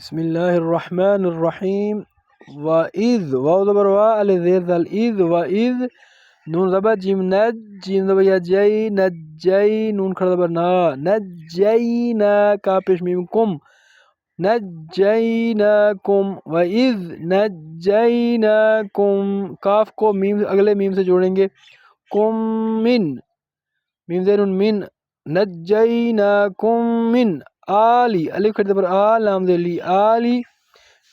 بسم اللہ الرحمن الرحیم وَإِذْ واو زبر وا الف زیر ذال اذ وَإِذْ نون زبر جیم نج جیم زبر یا جئی نجئی نون کھڑا زبر نا نجینا کا پیش میم کم نجیناکم وَإِذْ نجیناکم کاف کو میم اگلے میم سے جوڑیں گے کم من میم زیر من نجیناکم من آلی الف کھڑا زبر آ لام زیر لی آلی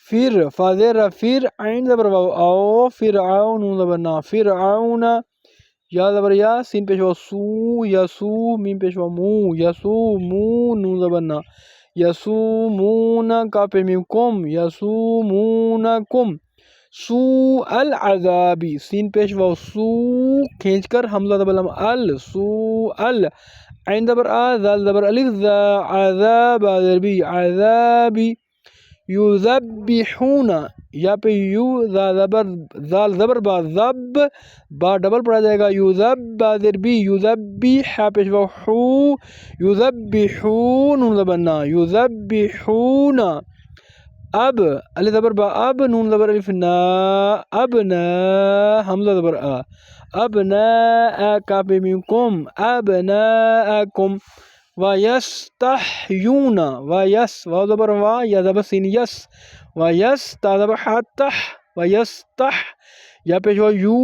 فر فا زیر را فر عین زبر واو او فرعون نون زبر نا فرعون یا زبر یا سین پیش واو سو یسو میم پیش واو مو یسومو نون زبر نا یسومون کا پہ میم کم یسومونکم سوء العذابی سین پیش واو سو کھینچ کر حمزہ زبر لام ال سوء ال عین زبر آ ذال زبر الف ذا عذاب زبر بی عذابی یذبحون یا پہ یو ذال زبر با ذب با ڈبل پڑھا جائے گا یذب زبر بی یذبح پیش واو حو یذبحون نون زبر نا یذبحون اب الف زبر با اب نون زبر الف نا ابنا حمزہ زبر آ ابناء کا پہ میم کم ابناءکم وَيَسْتَحْيُونَ وَيَس واو زبر وا یا زبر سین یس وَيَس تا زبر حتح وَيَسْتح یا پیش واو یو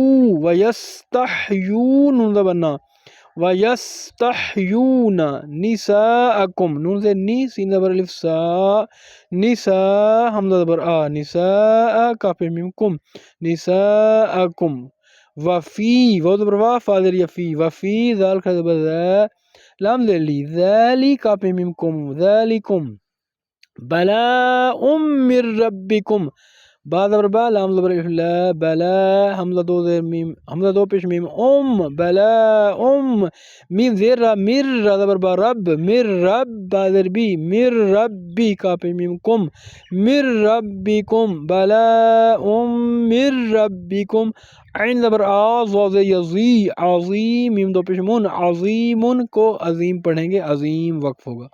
وَيَسْتَحْيُونَ نون زبر نا وَيَسْتَحْيُونَ نِسَاءَکم نون سے نی سین زبر الف سا نساء حمزہ زبر آ نساء کا پہ میم کم نساءکم وفی واو زبر وا فا زیر یا فی وفی ذال کھڑا زبر ذا لام زیر لی ذالی کا پہ میم کم ذالکم بلاء من ربکم با زبر با لام زبر الف لا بلا حمزہ دو زیر میم حمزہ دو پیش میم بلاء میم زیر را مر را زبر با رب مر رب با زیر بی مر ربی کا پہ میم کم مر ربکم بلاء من ربکم عین زبر آ واو زیر یزی عظیم میم دو پیش من عظیم کو عظیم پڑھیں گے عظیم وقف ہوگا.